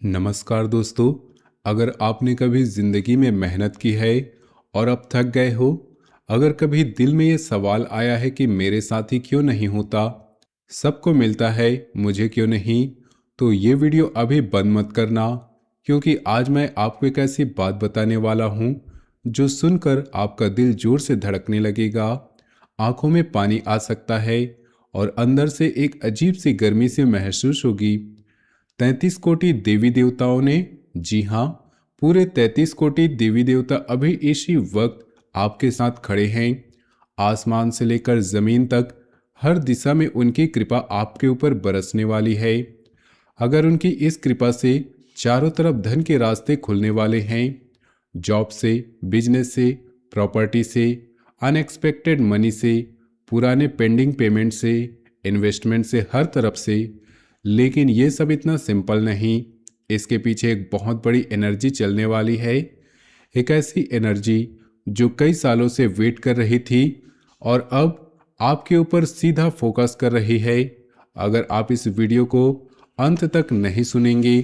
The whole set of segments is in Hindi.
नमस्कार दोस्तों। अगर आपने कभी ज़िंदगी में मेहनत की है और अब थक गए हो, अगर कभी दिल में ये सवाल आया है कि मेरे साथ ही क्यों नहीं होता, सबको मिलता है मुझे क्यों नहीं, तो ये वीडियो अभी बंद मत करना, क्योंकि आज मैं आपको एक ऐसी बात बताने वाला हूँ जो सुनकर आपका दिल जोर से धड़कने लगेगा, आंखों में पानी आ सकता है और अंदर से एक अजीब सी गर्मी से महसूस होगी। 33 कोटि देवी देवताओं ने, जी हाँ, पूरे 33 कोटि देवी देवता अभी इसी वक्त आपके साथ खड़े हैं। आसमान से लेकर जमीन तक हर दिशा में उनकी कृपा आपके ऊपर बरसने वाली है। अगर उनकी इस कृपा से चारों तरफ धन के रास्ते खुलने वाले हैं, जॉब से, बिजनेस से, प्रॉपर्टी से, अनएक्सपेक्टेड मनी से, पुराने पेंडिंग पेमेंट से, इन्वेस्टमेंट से, हर तरफ से। लेकिन ये सब इतना सिंपल नहीं, इसके पीछे एक बहुत बड़ी एनर्जी चलने वाली है। एक ऐसी एनर्जी जो कई सालों से वेट कर रही थी और अब आपके ऊपर सीधा फोकस कर रही है। अगर आप इस वीडियो को अंत तक नहीं सुनेंगे,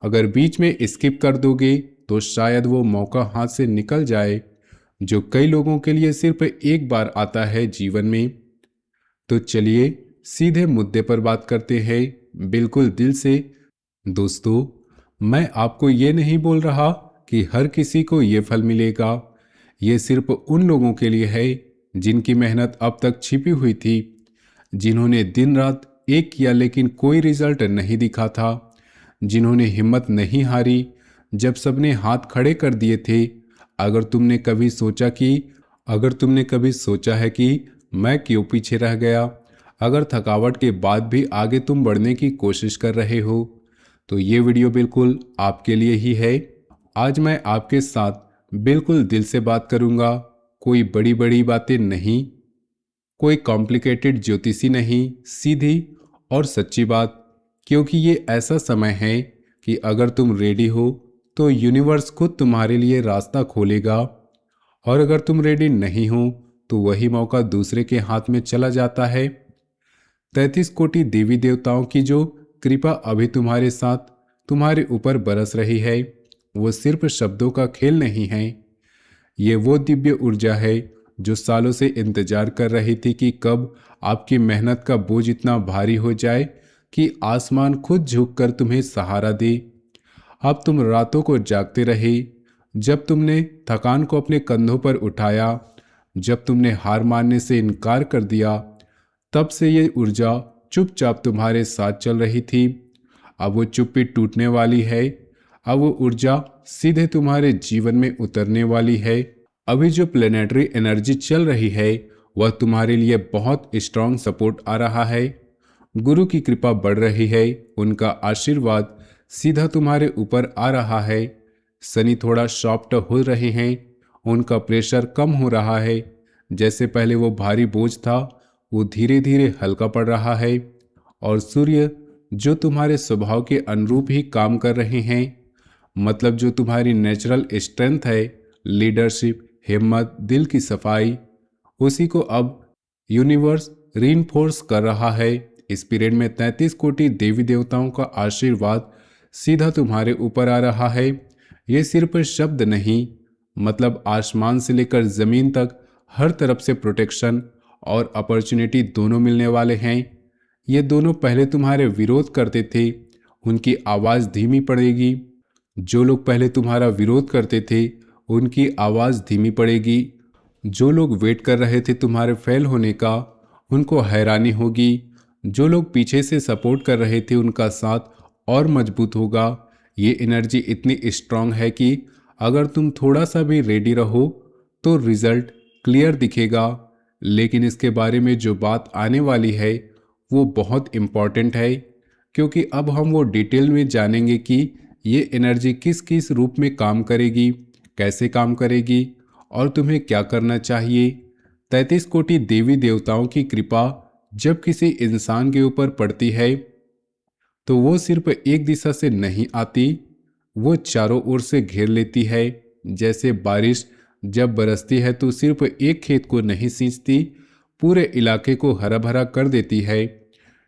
अगर बीच में स्किप कर दोगे, तो शायद वो मौका हाथ से निकल जाए जो कई लोगों के लिए सिर्फ एक बार आता है जीवन में। तो चलिए सीधे मुद्दे पर बात करते हैं, बिल्कुल दिल से। दोस्तों, मैं आपको ये नहीं बोल रहा कि हर किसी को ये फल मिलेगा। ये सिर्फ उन लोगों के लिए है जिनकी मेहनत अब तक छिपी हुई थी, जिन्होंने दिन रात एक किया लेकिन कोई रिजल्ट नहीं दिखा था, जिन्होंने हिम्मत नहीं हारी जब सबने हाथ खड़े कर दिए थे। अगर तुमने कभी सोचा कि अगर तुमने कभी सोचा है कि मैं क्यों पीछे रह गया, अगर थकावट के बाद भी आगे तुम बढ़ने की कोशिश कर रहे हो, तो ये वीडियो बिल्कुल आपके लिए ही है। आज मैं आपके साथ बिल्कुल दिल से बात करूंगा, कोई बड़ी बड़ी बातें नहीं, कोई कॉम्प्लिकेटेड ज्योतिषी नहीं, सीधी और सच्ची बात। क्योंकि ये ऐसा समय है कि अगर तुम रेडी हो तो यूनिवर्स खुद तुम्हारे लिए रास्ता खोलेगा, और अगर तुम रेडी नहीं हो तो वही मौका दूसरे के हाथ में चला जाता है। 33 कोटि देवी देवताओं की जो कृपा अभी तुम्हारे साथ, तुम्हारे ऊपर बरस रही है, वो सिर्फ शब्दों का खेल नहीं है। ये वो दिव्य ऊर्जा है जो सालों से इंतजार कर रही थी कि कब आपकी मेहनत का बोझ इतना भारी हो जाए कि आसमान खुद झुककर तुम्हें सहारा दे। अब तुम रातों को जागते रहे, जब तुमने थकान को अपने कंधों पर उठाया, जब तुमने हार मानने से इनकार कर दिया, तब से ये ऊर्जा चुपचाप तुम्हारे साथ चल रही थी। अब वो चुप्पी टूटने वाली है, अब वो ऊर्जा सीधे तुम्हारे जीवन में उतरने वाली है। अभी जो प्लेनेटरी एनर्जी चल रही है, वह तुम्हारे लिए बहुत स्ट्रांग सपोर्ट आ रहा है। गुरु की कृपा बढ़ रही है, उनका आशीर्वाद सीधा तुम्हारे ऊपर आ रहा है। शनि थोड़ा सॉफ्ट हो रहे हैं, उनका प्रेशर कम हो रहा है। जैसे पहले वो भारी बोझ था, वो धीरे धीरे हल्का पड़ रहा है। और सूर्य जो तुम्हारे स्वभाव के अनुरूप ही काम कर रहे हैं, मतलब जो तुम्हारी नेचुरल स्ट्रेंथ है, लीडरशिप, हिम्मत, दिल की सफाई, उसी को अब यूनिवर्स रीइंफोर्स कर रहा है। इस पीरियड में 33 कोटि देवी देवताओं का आशीर्वाद सीधा तुम्हारे ऊपर आ रहा है। ये सिर्फ शब्द नहीं, मतलब आसमान से लेकर जमीन तक हर तरफ से प्रोटेक्शन और अपॉर्चुनिटी दोनों मिलने वाले हैं। ये दोनों पहले तुम्हारे विरोध करते थे, उनकी आवाज़ धीमी पड़ेगी। जो लोग पहले तुम्हारा विरोध करते थे, उनकी आवाज़ धीमी पड़ेगी। जो लोग वेट कर रहे थे तुम्हारे फेल होने का, उनको हैरानी होगी। जो लोग पीछे से सपोर्ट कर रहे थे, उनका साथ और मजबूत होगा। ये एनर्जी इतनी स्ट्रांग है कि अगर तुम थोड़ा सा भी रेडी रहो तो रिजल्ट क्लियर दिखेगा। लेकिन इसके बारे में जो बात आने वाली है वो बहुत इम्पॉर्टेंट है, क्योंकि अब हम वो डिटेल में जानेंगे कि ये एनर्जी किस किस रूप में काम करेगी, कैसे काम करेगी और तुम्हें क्या करना चाहिए। 33 कोटि देवी देवताओं की कृपा जब किसी इंसान के ऊपर पड़ती है, तो वो सिर्फ एक दिशा से नहीं आती, वो चारों ओर से घेर लेती है। जैसे बारिश जब बरसती है तो सिर्फ एक खेत को नहीं सींचती, पूरे इलाके को हरा भरा कर देती है।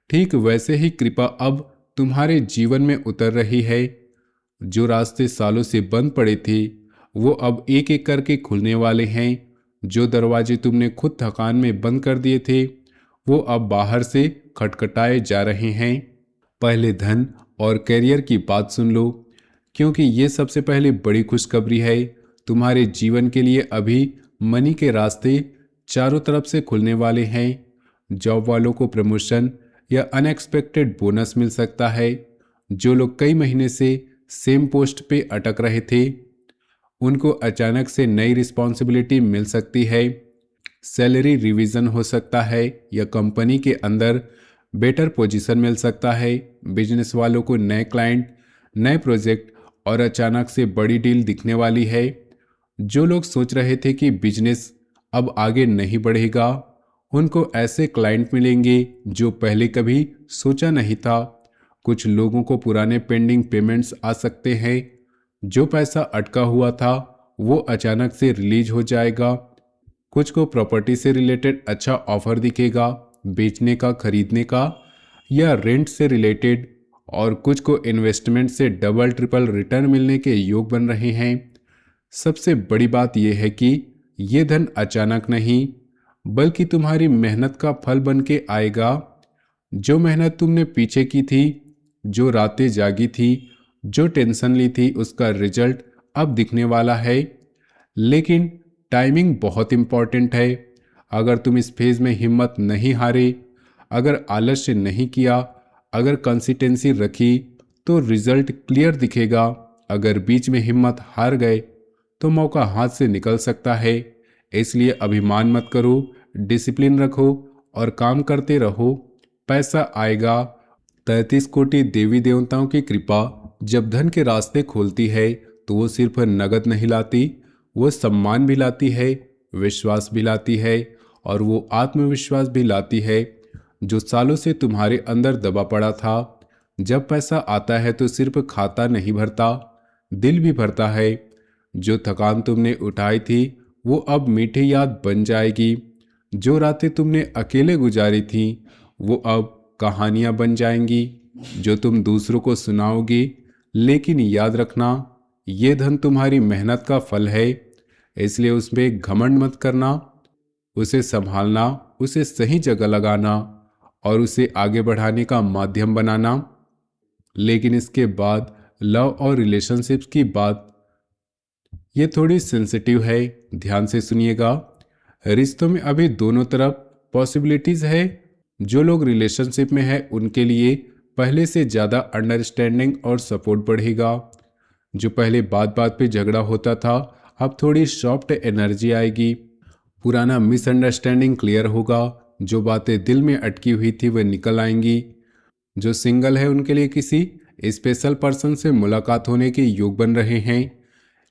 ठीक वैसे ही कृपा अब तुम्हारे जीवन में उतर रही है। जो रास्ते सालों से बंद पड़े थे वो अब एक एक करके खुलने वाले हैं। जो दरवाजे तुमने खुद थकान में बंद कर दिए थे वो अब बाहर से खटखटाए जा रहे हैं। पहले धन और करियर की बात सुन लो, क्योंकि ये सबसे पहले बड़ी खुशखबरी है। तुम्हारे जीवन के लिए अभी मनी के रास्ते चारों तरफ से खुलने वाले हैं। जॉब वालों को प्रमोशन या अनएक्सपेक्टेड बोनस मिल सकता है। जो लोग कई महीने से सेम पोस्ट पे अटक रहे थे उनको अचानक से नई रिस्पॉन्सिबिलिटी मिल सकती है। सैलरी रिवीजन हो सकता है या कंपनी के अंदर बेटर पोजीशन मिल सकता है। बिजनेस वालों को नए क्लाइंट, नए प्रोजेक्ट और अचानक से बड़ी डील दिखने वाली है। जो लोग सोच रहे थे कि बिजनेस अब आगे नहीं बढ़ेगा उनको ऐसे क्लाइंट मिलेंगे जो पहले कभी सोचा नहीं था। कुछ लोगों को पुराने पेंडिंग पेमेंट्स आ सकते हैं। जो पैसा अटका हुआ था वो अचानक से रिलीज हो जाएगा। कुछ को प्रॉपर्टी से रिलेटेड अच्छा ऑफर दिखेगा, बेचने का, खरीदने का या रेंट से रिलेटेड। और कुछ को इन्वेस्टमेंट से डबल ट्रिपल रिटर्न मिलने के योग बन रहे हैं। सबसे बड़ी बात यह है कि ये धन अचानक नहीं बल्कि तुम्हारी मेहनत का फल बन के आएगा। जो मेहनत तुमने पीछे की थी, जो रातें जागी थी, जो टेंशन ली थी, उसका रिजल्ट अब दिखने वाला है। लेकिन टाइमिंग बहुत इंपॉर्टेंट है। अगर तुम इस फेज में हिम्मत नहीं हारे, अगर आलस्य नहीं किया, अगर कंसिस्टेंसी रखी तो रिजल्ट क्लियर दिखेगा। अगर बीच में हिम्मत हार गए तो मौका हाथ से निकल सकता है। इसलिए अभिमान मत करो, डिसिप्लिन रखो और काम करते रहो, पैसा आएगा। 33 कोटि देवी देवताओं की कृपा जब धन के रास्ते खोलती है तो वो सिर्फ नगद नहीं लाती, वो सम्मान भी लाती है, विश्वास भी लाती है और वो आत्मविश्वास भी लाती है जो सालों से तुम्हारे अंदर दबा पड़ा था। जब पैसा आता है तो सिर्फ खाता नहीं भरता, दिल भी भरता है। जो थकान तुमने उठाई थी वो अब मीठी याद बन जाएगी। जो रातें तुमने अकेले गुजारी थी वो अब कहानियां बन जाएंगी जो तुम दूसरों को सुनाओगी। लेकिन याद रखना, ये धन तुम्हारी मेहनत का फल है, इसलिए उसमें घमंड मत करना। उसे संभालना, उसे सही जगह लगाना और उसे आगे बढ़ाने का माध्यम बनाना। लेकिन इसके बाद लव और रिलेशनशिप्स की बात, ये थोड़ी सेंसिटिव है, ध्यान से सुनिएगा। रिश्तों में अभी दोनों तरफ पॉसिबिलिटीज है। जो लोग रिलेशनशिप में है उनके लिए पहले से ज़्यादा अंडरस्टैंडिंग और सपोर्ट बढ़ेगा। जो पहले बात बात पे झगड़ा होता था अब थोड़ी सॉफ्ट एनर्जी आएगी। पुराना मिसअंडरस्टैंडिंग क्लियर होगा। जो बातें दिल में अटकी हुई थी वह निकल आएंगी। जो सिंगल है उनके लिए किसी स्पेशल पर्सन से मुलाकात होने के योग बन रहे हैं।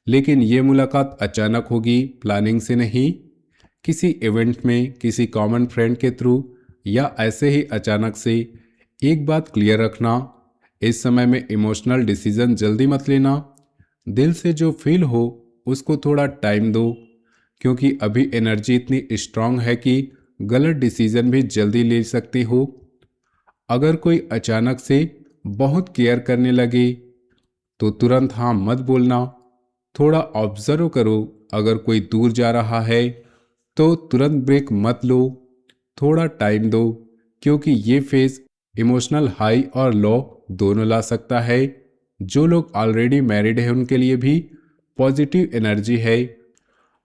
लेकिन ये मुलाकात अचानक होगी, प्लानिंग से नहीं। किसी इवेंट में, किसी कॉमन फ्रेंड के थ्रू या ऐसे ही अचानक से। एक बात क्लियर रखना, इस समय में इमोशनल डिसीजन जल्दी मत लेना। दिल से जो फील हो उसको थोड़ा टाइम दो, क्योंकि अभी एनर्जी इतनी स्ट्रांग है कि गलत डिसीजन भी जल्दी ले सकती हो। अगर कोई अचानक से बहुत केयर करने लगे तो तुरंत हाँ मत बोलना, थोड़ा ऑब्जर्व करो। अगर कोई दूर जा रहा है तो तुरंत ब्रेक मत लो, थोड़ा टाइम दो, क्योंकि ये फेज इमोशनल हाई और लो दोनों ला सकता है। जो लोग ऑलरेडी मैरिड है उनके लिए भी पॉजिटिव एनर्जी है।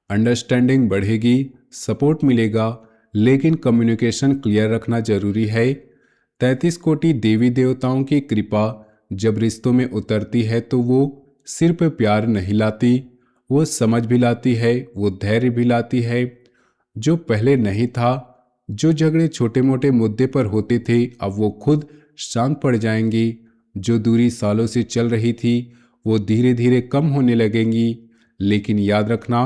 अंडरस्टैंडिंग बढ़ेगी, सपोर्ट मिलेगा, लेकिन कम्युनिकेशन क्लियर रखना जरूरी है। 33 कोटि देवी देवताओं की कृपा जब रिश्तों में उतरती है तो वो सिर्फ प्यार नहीं लाती, वो समझ भी लाती है, वो धैर्य भी लाती है। जो पहले नहीं था, जो झगड़े छोटे मोटे मुद्दे पर होते थे अब वो खुद शांत पड़ जाएंगी। जो दूरी सालों से चल रही थी वो धीरे धीरे कम होने लगेंगी। लेकिन याद रखना,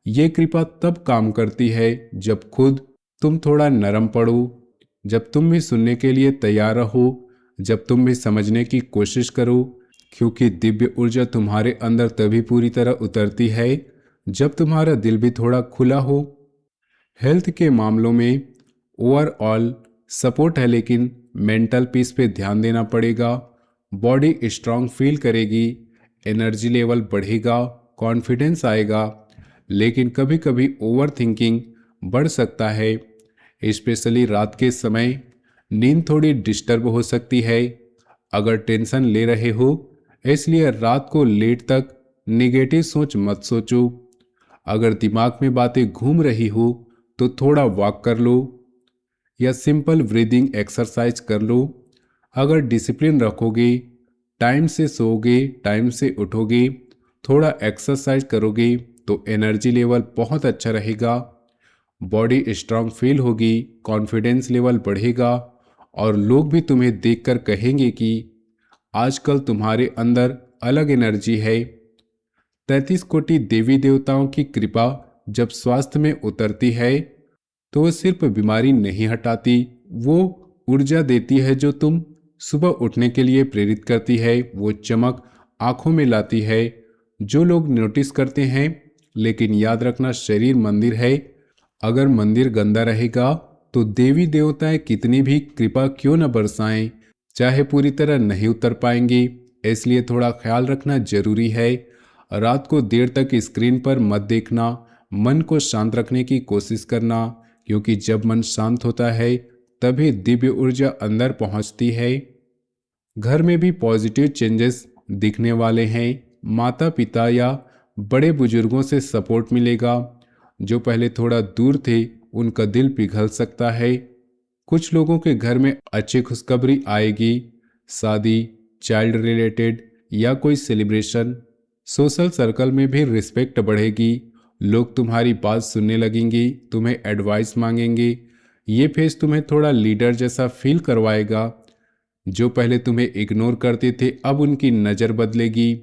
ये कृपा तब काम करती है जब खुद तुम थोड़ा नरम पड़ो, जब तुम भी सुनने के लिए तैयार रहो, जब तुम भी समझने की कोशिश करो। क्योंकि दिव्य ऊर्जा तुम्हारे अंदर तभी पूरी तरह उतरती है जब तुम्हारा दिल भी थोड़ा खुला हो। हेल्थ के मामलों में ओवरऑल सपोर्ट है, लेकिन मेंटल पीस पे ध्यान देना पड़ेगा। बॉडी स्ट्रांग फील करेगी, एनर्जी लेवल बढ़ेगा, कॉन्फिडेंस आएगा। लेकिन कभी कभी ओवर थिंकिंग बढ़ सकता है, स्पेशली रात के समय। नींद थोड़ी डिस्टर्ब हो सकती है अगर टेंशन ले रहे हो, इसलिए रात को लेट तक नेगेटिव सोच मत सोचो। अगर दिमाग में बातें घूम रही हो तो थोड़ा वॉक कर लो या सिंपल ब्रीदिंग एक्सरसाइज कर लो। अगर डिसिप्लिन रखोगे, टाइम से सोओगे, टाइम से उठोगे, थोड़ा एक्सरसाइज करोगे तो एनर्जी लेवल बहुत अच्छा रहेगा, बॉडी स्ट्रांग फील होगी, कॉन्फिडेंस लेवल बढ़ेगा और लोग भी तुम्हें देखकर कहेंगे कि आजकल तुम्हारे अंदर अलग एनर्जी है। 33 कोटि देवी देवताओं की कृपा जब स्वास्थ्य में उतरती है तो वो सिर्फ बीमारी नहीं हटाती, वो ऊर्जा देती है जो तुम सुबह उठने के लिए प्रेरित करती है, वो चमक आंखों में लाती है जो लोग नोटिस करते हैं। लेकिन याद रखना, शरीर मंदिर है, अगर मंदिर गंदा रहेगा तो देवी देवताएं कितनी भी कृपा क्यों न बरसाएं, चाहे पूरी तरह नहीं उतर पाएंगी। इसलिए थोड़ा ख्याल रखना जरूरी है। रात को देर तक स्क्रीन पर मत देखना, मन को शांत रखने की कोशिश करना, क्योंकि जब मन शांत होता है तभी दिव्य ऊर्जा अंदर पहुंचती है। घर में भी पॉजिटिव चेंजेस दिखने वाले हैं। माता पिता या बड़े बुजुर्गों से सपोर्ट मिलेगा। जो पहले थोड़ा दूर थे उनका दिल पिघल सकता है। कुछ लोगों के घर में अच्छी खुशखबरी आएगी, शादी, चाइल्ड रिलेटेड या कोई सेलिब्रेशन। सोशल सर्कल में भी रिस्पेक्ट बढ़ेगी, लोग तुम्हारी बात सुनने लगेंगी, तुम्हें एडवाइस मांगेंगे। ये फेज तुम्हें थोड़ा लीडर जैसा फील करवाएगा। जो पहले तुम्हें इग्नोर करते थे अब उनकी नज़र बदलेगी।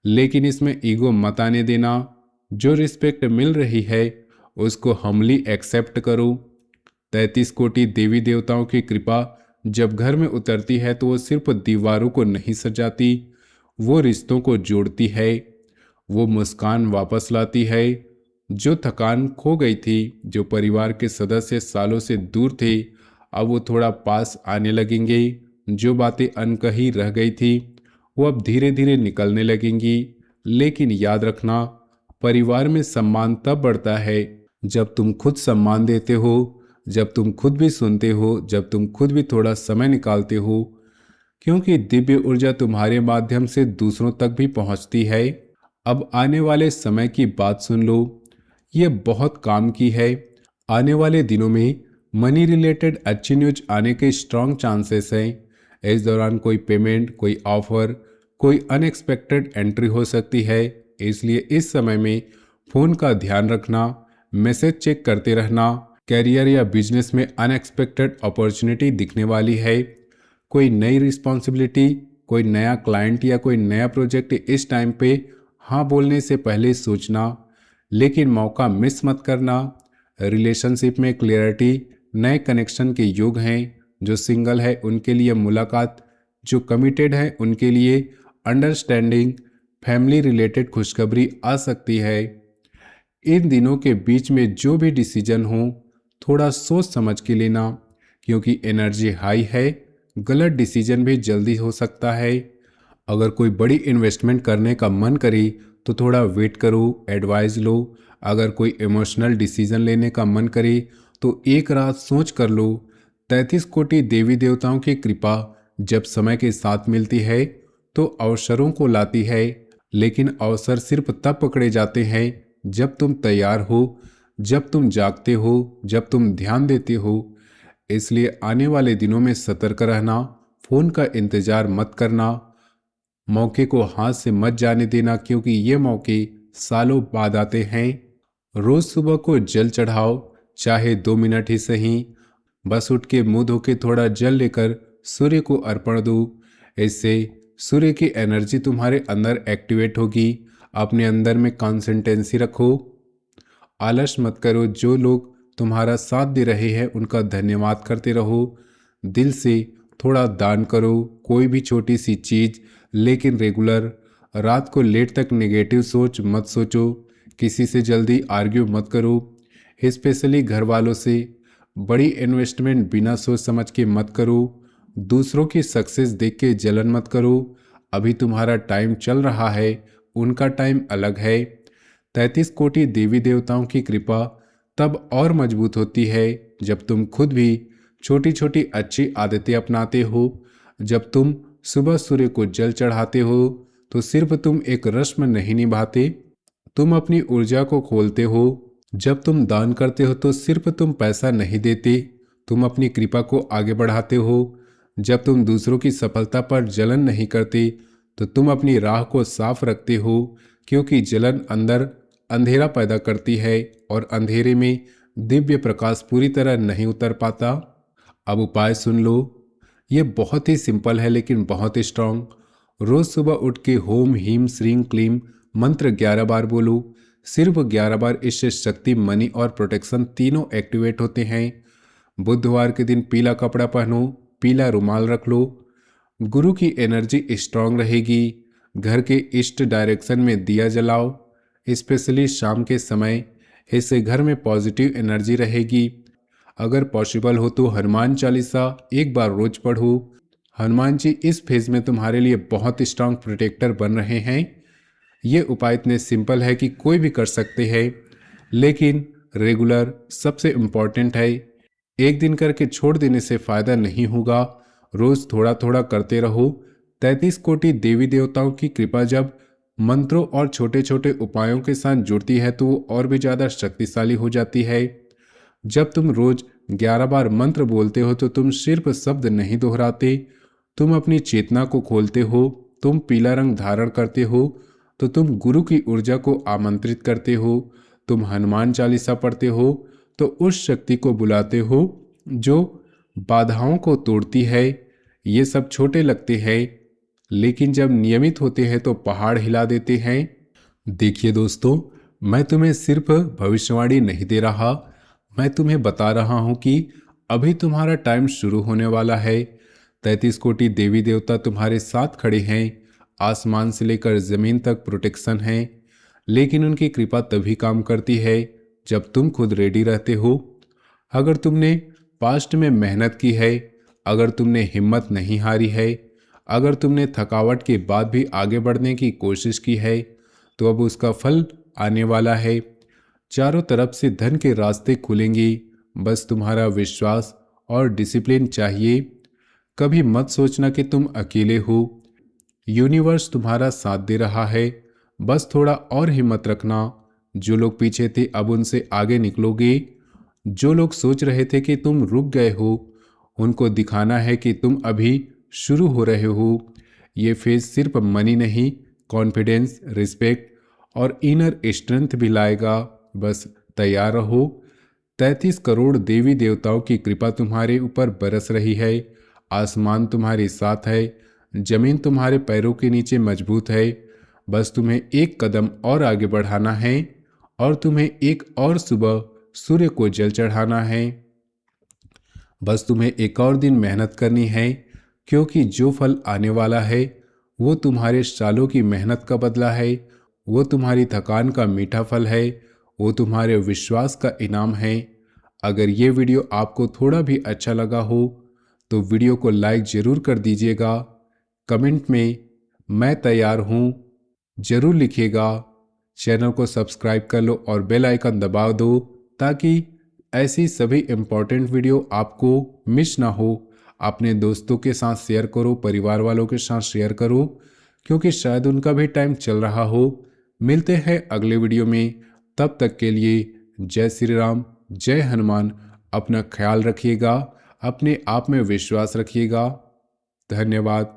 लेकिन इसमें ईगो मत आने देना, जो रिस्पेक्ट मिल रही है उसको हम्बली एक्सेप्ट करो। 33 कोटि देवी देवताओं की कृपा जब घर में उतरती है तो वो सिर्फ दीवारों को नहीं सजाती, वो रिश्तों को जोड़ती है, वो मुस्कान वापस लाती है। जो थकान खो गई थी, जो परिवार के सदस्य सालों से दूर थे, अब वो थोड़ा पास आने लगेंगे। जो बातें अनकही रह गई थी वो अब धीरे धीरे निकलने लगेंगी। लेकिन याद रखना, परिवार में सम्मान तब बढ़ता है जब तुम खुद सम्मान देते हो, जब तुम खुद भी सुनते हो, जब तुम खुद भी थोड़ा समय निकालते हो, क्योंकि दिव्य ऊर्जा तुम्हारे माध्यम से दूसरों तक भी पहुंचती है। अब आने वाले समय की बात सुन लो, ये बहुत काम की है। आने वाले दिनों में मनी रिलेटेड अच्छी न्यूज आने के स्ट्रॉन्ग चांसेस हैं। इस दौरान कोई पेमेंट, कोई ऑफर, कोई अनएक्सपेक्टेड एंट्री हो सकती है। इसलिए इस समय में फ़ोन का ध्यान रखना, मैसेज चेक करते रहना। कैरियर या बिजनेस में अनएक्सपेक्टेड अपॉर्चुनिटी दिखने वाली है। कोई नई रिस्पॉन्सिबिलिटी, कोई नया क्लाइंट या कोई नया प्रोजेक्ट इस टाइम पे हाँ बोलने से पहले सोचना, लेकिन मौका मिस मत करना। रिलेशनशिप में क्लियरिटी, नए कनेक्शन के योग हैं। जो सिंगल है उनके लिए मुलाकात, जो कमिटेड है उनके लिए अंडरस्टैंडिंग, फैमिली रिलेटेड खुशखबरी आ सकती है। इन दिनों के बीच में जो भी डिसीजन हो थोड़ा सोच समझ के लेना, क्योंकि एनर्जी हाई है, गलत डिसीजन भी जल्दी हो सकता है। अगर कोई बड़ी इन्वेस्टमेंट करने का मन करे तो थोड़ा वेट करो, एडवाइस लो। अगर कोई इमोशनल डिसीजन लेने का मन करे तो एक रात सोच कर लो। 33 कोटि देवी देवताओं की कृपा जब समय के साथ मिलती है तो अवसरों को लाती है, लेकिन अवसर सिर्फ तब पकड़े जाते हैं जब तुम तैयार हो, जब तुम जागते हो, जब तुम ध्यान देते हो। इसलिए आने वाले दिनों में सतर्क रहना, फोन का इंतजार मत करना, मौके को हाथ से मत जाने देना, क्योंकि ये मौके सालों बाद आते हैं। रोज सुबह को जल चढ़ाओ, चाहे 2 मिनट ही सही। बस उठ के मुंह धो के थोड़ा जल लेकर सूर्य को अर्पण दो। इससे सूर्य की एनर्जी तुम्हारे अंदर एक्टिवेट होगी। अपने अंदर में कंसिस्टेंसी रखो, आलस मत करो। जो लोग तुम्हारा साथ दे रहे हैं उनका धन्यवाद करते रहो। दिल से थोड़ा दान करो, कोई भी छोटी सी चीज़, लेकिन रेगुलर। रात को लेट तक नेगेटिव सोच मत सोचो, किसी से जल्दी आर्ग्यू मत करो, स्पेशली घर वालों से। बड़ी इन्वेस्टमेंट बिना सोच समझ के मत करो। दूसरों की सक्सेस देख के जलन मत करो। अभी तुम्हारा टाइम चल रहा है, उनका टाइम अलग है। 33 कोटि देवी देवताओं की कृपा तब और मजबूत होती है जब तुम खुद भी छोटी छोटी अच्छी आदतें अपनाते हो। जब तुम सुबह सूर्य को जल चढ़ाते हो तो सिर्फ तुम एक रस्म नहीं निभाते, तुम अपनी ऊर्जा को खोलते हो। जब तुम दान करते हो तो सिर्फ तुम पैसा नहीं देते, तुम अपनी कृपा को आगे बढ़ाते हो। जब तुम दूसरों की सफलता पर जलन नहीं करते तो तुम अपनी राह को साफ रखते हो, क्योंकि जलन अंदर अंधेरा पैदा करती है और अंधेरे में दिव्य प्रकाश पूरी तरह नहीं उतर पाता। अब उपाय सुन लो। ये बहुत ही सिंपल है लेकिन बहुत ही स्ट्रांग। रोज सुबह उठ के होम हीम श्रीं क्लीम मंत्र 11 बार बोलो। सिर्फ 11 बार, इससे शक्ति, मनी और प्रोटेक्शन तीनों एक्टिवेट होते हैं। बुधवार के दिन पीला कपड़ा पहनो, पीला रुमाल रख लो। गुरु की एनर्जी स्ट्रांग रहेगी। घर के ईस्ट डायरेक्शन में दिया जलाओ, स्पेशली शाम के समय। इससे घर में पॉजिटिव एनर्जी रहेगी। अगर पॉसिबल हो तो हनुमान चालीसा एक बार रोज पढ़ो। हनुमान जी इस फेज में तुम्हारे लिए बहुत स्ट्रांग प्रोटेक्टर बन रहे हैं। ये उपाय इतने सिंपल है कि कोई भी कर सकते हैं, लेकिन रेगुलर सबसे इम्पॉर्टेंट है। एक दिन करके छोड़ देने से फायदा नहीं होगा, रोज थोड़ा थोड़ा करते रहो। 33 कोटि देवी देवताओं की कृपा जब मंत्रों और छोटे छोटे उपायों के साथ जुड़ती है तो वो और भी ज़्यादा शक्तिशाली हो जाती है। जब तुम रोज 11 बार मंत्र बोलते हो तो तुम सिर्फ शब्द नहीं दोहराते, तुम अपनी चेतना को खोलते हो। तुम पीला रंग धारण करते हो तो तुम गुरु की ऊर्जा को आमंत्रित करते हो। तुम हनुमान चालीसा पढ़ते हो तो उस शक्ति को बुलाते हो जो बाधाओं को तोड़ती है। ये सब छोटे लगते हैं, लेकिन जब नियमित होते हैं तो पहाड़ हिला देते हैं। देखिए दोस्तों, मैं तुम्हें सिर्फ भविष्यवाणी नहीं दे रहा, मैं तुम्हें बता रहा हूं कि अभी तुम्हारा टाइम शुरू होने वाला है। 33 कोटि देवी देवता तुम्हारे साथ खड़े हैं। आसमान से लेकर जमीन तक प्रोटेक्शन है, लेकिन उनकी कृपा तभी काम करती है जब तुम खुद रेडी रहते हो। अगर तुमने पास्ट में मेहनत की है, अगर तुमने हिम्मत नहीं हारी है, अगर तुमने थकावट के बाद भी आगे बढ़ने की कोशिश की है, तो अब उसका फल आने वाला है। चारों तरफ से धन के रास्ते खुलेंगे, बस तुम्हारा विश्वास और डिसिप्लिन चाहिए। कभी मत सोचना कि तुम अकेले हो, यूनिवर्स तुम्हारा साथ दे रहा है। बस थोड़ा और हिम्मत रखना। जो लोग पीछे थे अब उनसे आगे निकलोगे। जो लोग सोच रहे थे कि तुम रुक गए हो, उनको दिखाना है कि तुम अभी शुरू हो रहे हो। ये फेज सिर्फ मनी नहीं, कॉन्फिडेंस, रिस्पेक्ट और इनर स्ट्रेंथ भी लाएगा। बस तैयार रहो। 33 करोड़ देवी देवताओं की कृपा तुम्हारे ऊपर बरस रही है। आसमान तुम्हारे साथ है, जमीन तुम्हारे पैरों के नीचे मजबूत है। बस तुम्हें एक कदम और आगे बढ़ाना है और तुम्हें एक और सुबह सूर्य को जल चढ़ाना है। बस तुम्हें एक और दिन मेहनत करनी है, क्योंकि जो फल आने वाला है वो तुम्हारे सालों की मेहनत का बदला है। वो तुम्हारी थकान का मीठा फल है, वो तुम्हारे विश्वास का इनाम है। अगर ये वीडियो आपको थोड़ा भी अच्छा लगा हो तो वीडियो को लाइक ज़रूर कर दीजिएगा। कमेंट में मैं तैयार हूँ ज़रूर लिखिएगा। चैनल को सब्सक्राइब कर लो और बेल आइकन दबा दो, ताकि ऐसी सभी इम्पोर्टेंट वीडियो आपको मिस ना हो। अपने दोस्तों के साथ शेयर करो, परिवार वालों के साथ शेयर करो, क्योंकि शायद उनका भी टाइम चल रहा हो। मिलते हैं अगले वीडियो में, तब तक के लिए जय श्री राम, जय हनुमान। अपना ख्याल रखिएगा, अपने आप में विश्वास रखिएगा। धन्यवाद।